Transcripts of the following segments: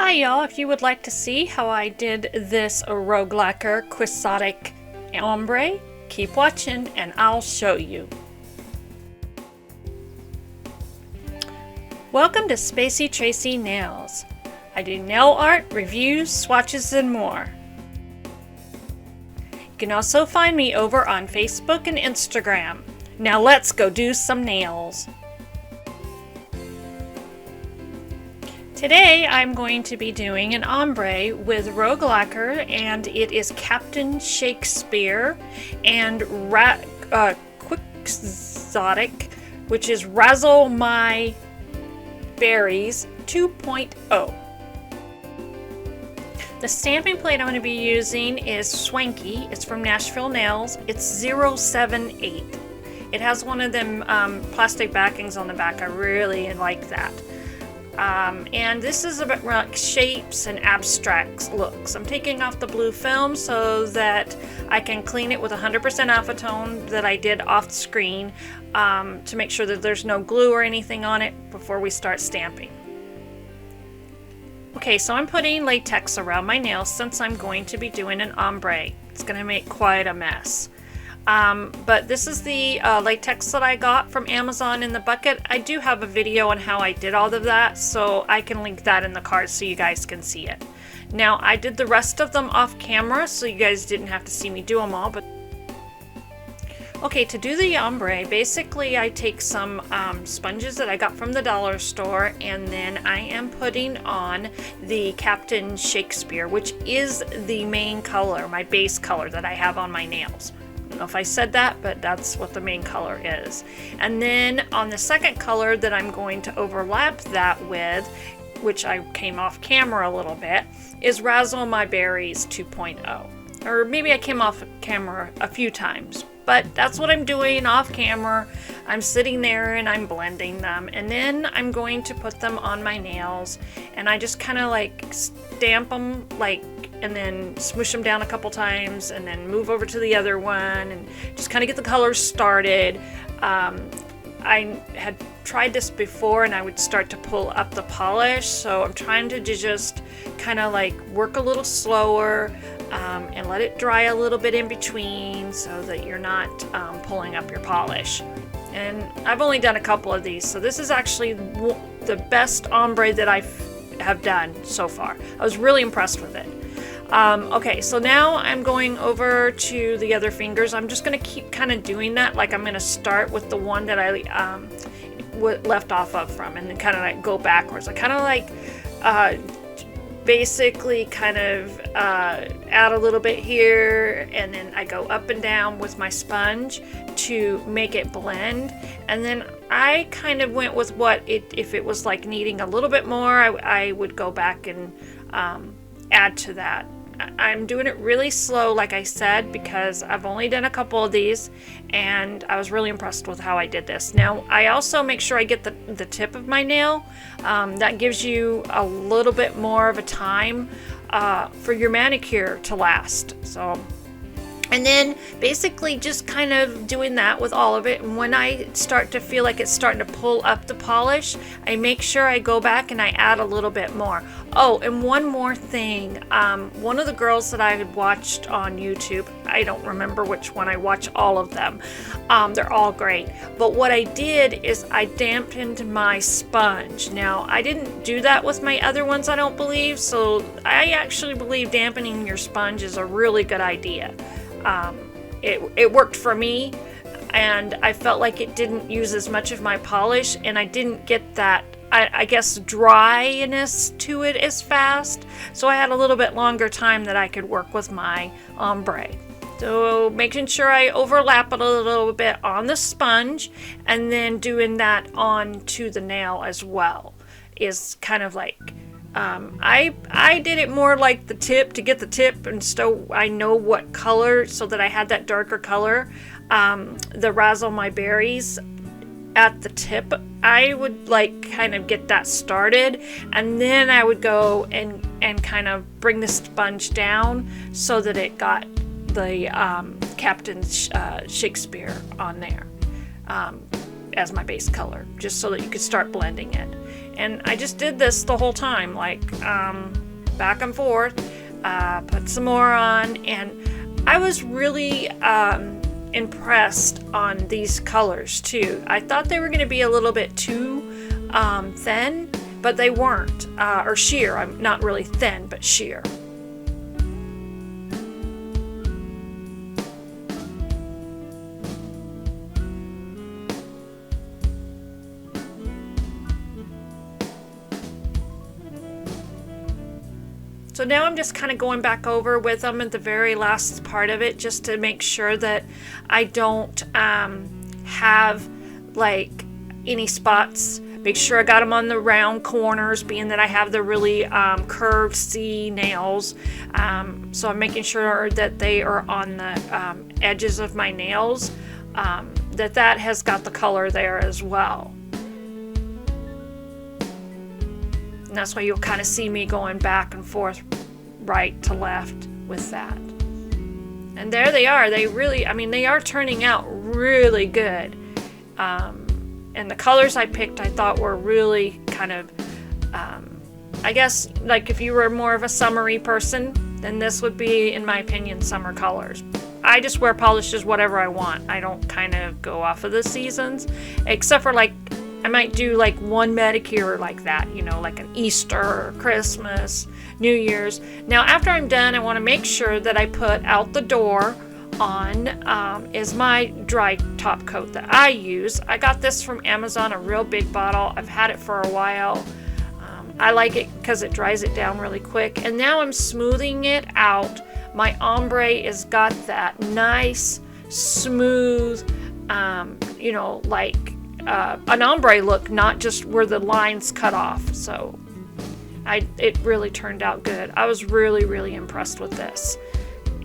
Hi y'all, if you would like to see how I did this Rugue Lacquer Quixotic Ombre, keep watching and I'll show you. Welcome to Spacey Tracy Nails. I do nail art, reviews, swatches, and more. You can also find me over on Facebook and Instagram. Now let's go do some nails. Today I'm going to be doing an ombre with Rugue Lacquer, and it is Captin Shakespeare and Quixotic, which is Razzel My Berries 2.0. The stamping plate I'm going to be using is Swanky. It's from Nashlynails. It's 078. It has one of them plastic backings on the back. I really like that. And this is about like shapes and abstract looks. I'm taking off the blue film so that I can clean it with 100% acetone that I did off the screen to make sure that there's no glue or anything on it before we start stamping. Okay, so I'm putting latex around my nails since I'm going to be doing an ombre. It's going to make quite a mess. But this is the latex that I got from Amazon in the bucket. I do have a video on how I did all of that, so I can link that in the card so you guys can see it. Now, I did the rest of them off camera, so you guys didn't have to see me do them all. But okay, to do the ombre, basically I take some sponges that I got from the dollar store, and then I am putting on the Captin Shakespeare, which is the main color, my base color that I have on my nails. I don't know if I said that, but that's what the main color is. And then on the second color that I'm going to overlap that with, which I came off camera a little bit, is Razzel My Berries 2.0. Or maybe I came off camera a few times, but that's what I'm doing off camera. I'm sitting there and I'm blending them, and then I'm going to put them on my nails, and I just kind of like stamp them and then smoosh them down a couple times and then move over to the other one and just kind of get the colors started. I had tried this before and I would start to pull up the polish, so I'm trying to just kind of like work a little slower and let it dry a little bit in between so that you're not pulling up your polish. And I've only done a couple of these, so this is actually the best ombre that I have done so far. I was really impressed with it. Okay, so now I'm going over to the other fingers. I'm just going to keep kind of doing that. Like I'm going to start with the one that I left off of from, and then kind of like go backwards. I kind of like basically kind of add a little bit here, and then I go up and down with my sponge to make it blend. And then I kind of went with if it was like needing a little bit more, I would go back and add to that. I'm doing it really slow, like I said, because I've only done a couple of these and I was really impressed with how I did this. Now, I also make sure I get the tip of my nail. That gives you a little bit more of a time for your manicure to last. And then basically just kind of doing that with all of it. And when I start to feel like it's starting to pull up the polish, I make sure I go back and I add a little bit more. Oh, and one more thing. One of the girls that I had watched on YouTube, I don't remember which one, I watch all of them. They're all great. But what I did is I dampened my sponge. Now, I didn't do that with my other ones, I don't believe. So I actually believe dampening your sponge is a really good idea. It worked for me, and I felt like it didn't use as much of my polish, and I didn't get that, I guess, dryness to it as fast, so I had a little bit longer time that I could work with my ombre. So making sure I overlap it a little bit on the sponge, and then doing that onto the nail as well is kind of like, I did it more like the tip, to get the tip, and so I know what color, so that I had that darker color. The Razzel My Berries at the tip, I would like kind of get that started, and then I would go and kind of bring the sponge down so that it got the Captin Shakespeare on there. as my base color, just so that you could start blending it. And I just did this the whole time, like back and forth, put some more on, and I was really impressed on these colors too. I thought they were going to be a little bit too thin, but they weren't, or sheer. I'm not really thin, but sheer. So now I'm just kind of going back over with them at the very last part of it, just to make sure that I don't have like any spots. Make sure I got them on the round corners, being that I have the really curved C nails. So I'm making sure that they are on the edges of my nails, that has got the color there as well. And that's why you'll kind of see me going back and forth, right to left with that. And there they are. They really, I mean, they are turning out really good. And the colors I picked, I thought were really kind of, I guess, like if you were more of a summery person, then this would be, in my opinion, summer colors. I just wear polishes whatever I want. I don't kind of go off of the seasons, except for like, I might do like one manicure like that, you know, like an Easter or Christmas, New Year's. Now, after I'm done, I want to make sure that I put out the door on is my dry top coat that I use. I got this from Amazon, a real big bottle. I've had it for a while. I like it because it dries it down really quick. And now I'm smoothing it out. My ombre has got that nice, smooth, you know, like an ombre look, not just where the lines cut off. So it really turned out good. I was really, really impressed with this.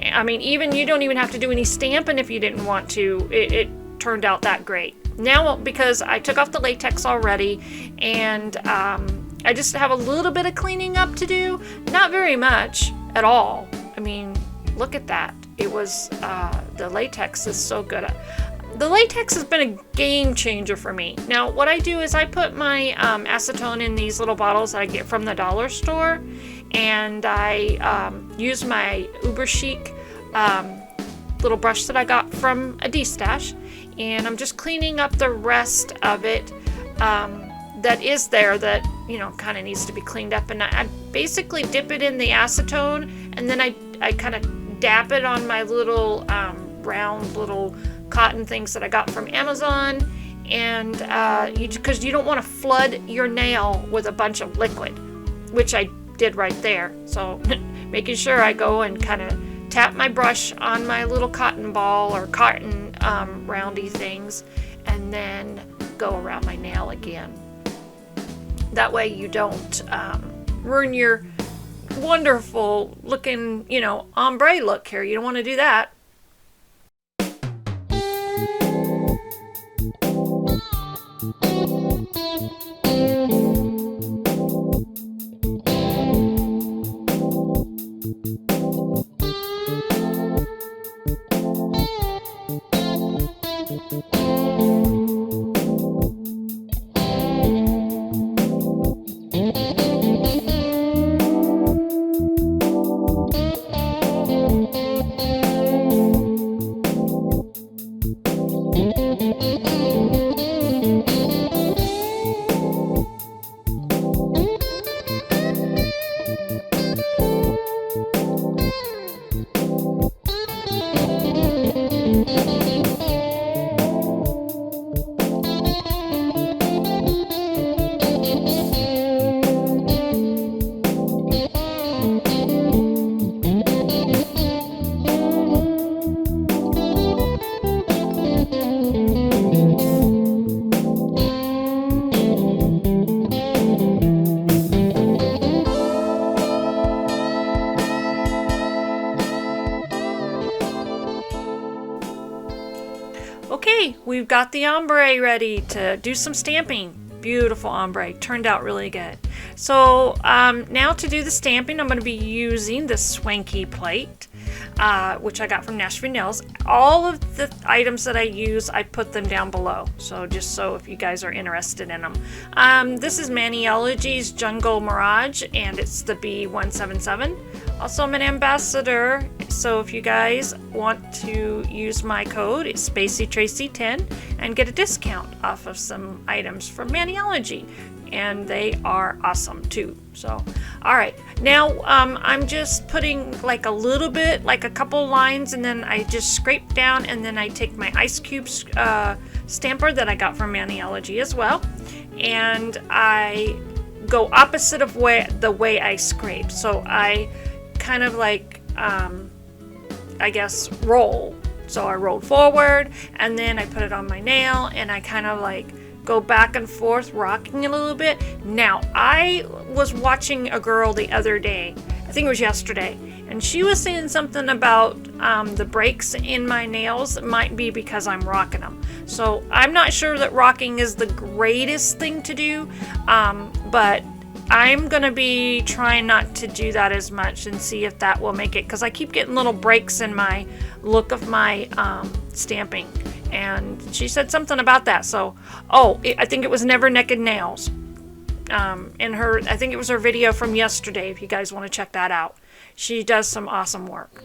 I mean, even you don't even have to do any stamping if you didn't want to. It turned out that great. Now, because I took off the latex already, and I just have a little bit of cleaning up to do. Not very much at all. I mean, look at that. It was, the latex is so good. The latex has been a game changer for me. Now, what I do is I put my acetone in these little bottles that I get from the dollar store, and I use my Uber Chic little brush that I got from a D-stash, and I'm just cleaning up the rest of it that is there that, you know, kind of needs to be cleaned up. And I basically dip it in the acetone, and then I kind of dab it on my little round little cotton things that I got from Amazon. And because you don't want to flood your nail with a bunch of liquid, which I did right there. So making sure I go and kind of tap my brush on my little cotton ball or cotton roundy things, and then go around my nail again. That way you don't ruin your wonderful looking, you know, ombre look here. You don't want to do that. Okay, we've got the ombre ready to do some stamping. Beautiful ombre, turned out really good. So now to do the stamping, I'm going to be using the Swanky plate. which I got from Nashlynails. All of the items that I use, I put them down below. So just so if you guys are interested in them. This is Maniology's Jungle Mirage, and it's the B177. Also, I'm an ambassador, so if you guys want to use my code, it's SpaceyTracy10, and get a discount off of some items from Maniology. And they are awesome too. So, all right, now I'm just putting like a little bit, like a couple lines, and then I just scrape down, and then I take my ice cube stamper that I got from Maniology as well, and I go opposite of the way I scrape. So I kind of like, I guess, roll. So I rolled forward, and then I put it on my nail, and I kind of like go back and forth, rocking it a little bit. Now, I was watching a girl the other day, I think it was yesterday, and she was saying something about the breaks in my nails. It might be because I'm rocking them. So I'm not sure that rocking is the greatest thing to do, but I'm gonna be trying not to do that as much and see if that will make it, because I keep getting little breaks in my look of my stamping. And she said something about that. So, I think it was Never Naked Nails. I think it was her video from yesterday, if you guys want to check that out. She does some awesome work.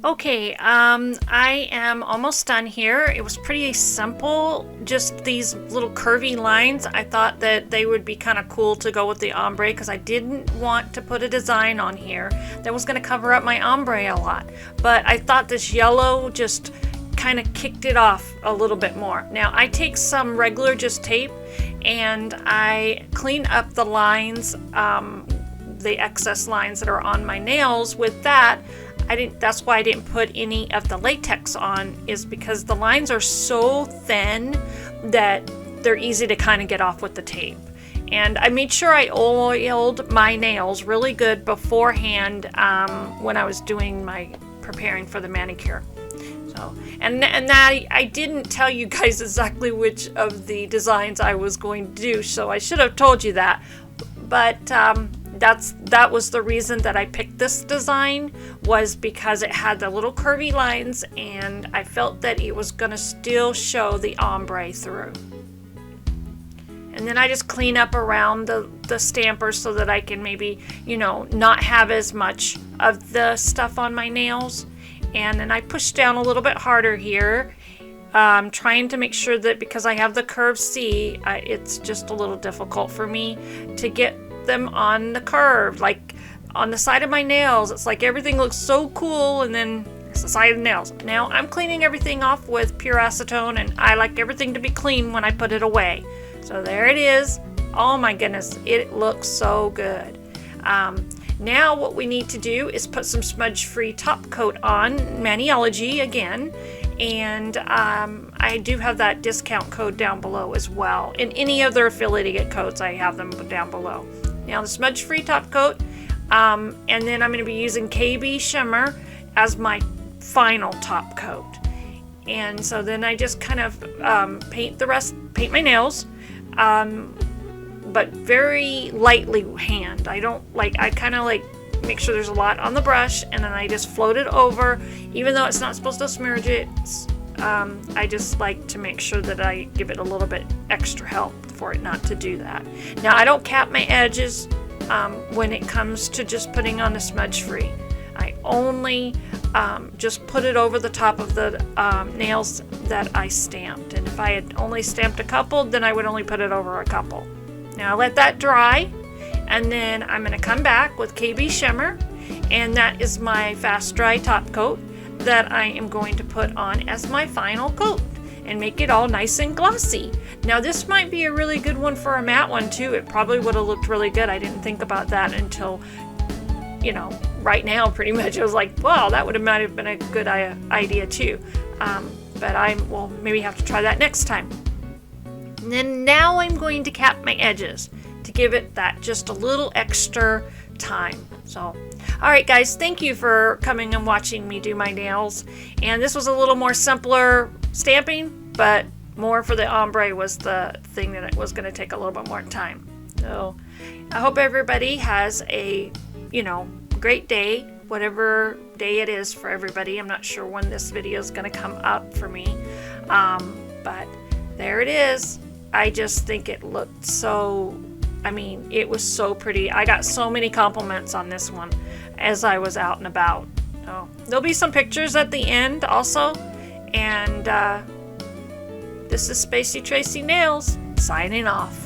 Okay, I am almost done here. It was pretty simple, just these little curvy lines. I thought that they would be kind of cool to go with the ombre, because I didn't want to put a design on here that was going to cover up my ombre a lot. But I thought this yellow just kind of kicked it off a little bit more. Now I take some regular just tape and I clean up the lines, the excess lines that are on my nails with that. That's why I didn't put any of the latex on, is because the lines are so thin that they're easy to kind of get off with the tape. And I made sure I oiled my nails really good beforehand when I was doing my preparing for the manicure. So, and that I didn't tell you guys exactly which of the designs I was going to do, so I should have told you that. But that was the reason that I picked this design, was because it had the little curvy lines, and I felt that it was going to still show the ombre through. And then I just clean up around the stamper so that I can maybe, not have as much of the stuff on my nails. And then I push down a little bit harder here, trying to make sure that, because I have the curved C, it's just a little difficult for me to get them on the curve, like on the side of my nails. It's like everything looks so cool, and then it's the side of the nails. Now I'm cleaning everything off with pure acetone, and I like everything to be clean when I put it away. So there it is. Oh my goodness, it looks so good. Now what we need to do is put some smudge-free top coat on, Maniology again, and I do have that discount code down below as well. In any other affiliate codes, I have them down below. Now the smudge-free top coat, and then I'm going to be using KB Shimmer as my final top coat. And so then I just kind of paint my nails, but very lightly hand. I kind of like make sure there's a lot on the brush, and then I just float it over, even though it's not supposed to smudge it. I just like to make sure that I give it a little bit extra help for it not to do that. Now I don't cap my edges when it comes to just putting on the smudge free. I only just put it over the top of the nails that I stamped, and if I had only stamped a couple, then I would only put it over a couple. Now I let that dry, and then I'm going to come back with KB Shimmer, and that is my fast dry top coat that I am going to put on as my final coat and make it all nice and glossy. Now this might be a really good one for a matte one too. It probably would have looked really good. I didn't think about that until, you know, right now pretty much. I was like, wow, that might have been a good idea too. But I will maybe have to try that next time. And then now I'm going to cap my edges to give it that just a little extra time. So, alright guys, thank you for coming and watching me do my nails. And this was a little more simpler stamping, but more for the ombre was the thing that it was going to take a little bit more time. So, I hope everybody has a, you know, great day, whatever day it is for everybody. I'm not sure when this video is going to come up for me. But there it is. I just think it looked so, I mean, it was so pretty. I got so many compliments on this one as I was out and about. So, there'll be some pictures at the end also. And this is Spacey Tracy Nails signing off.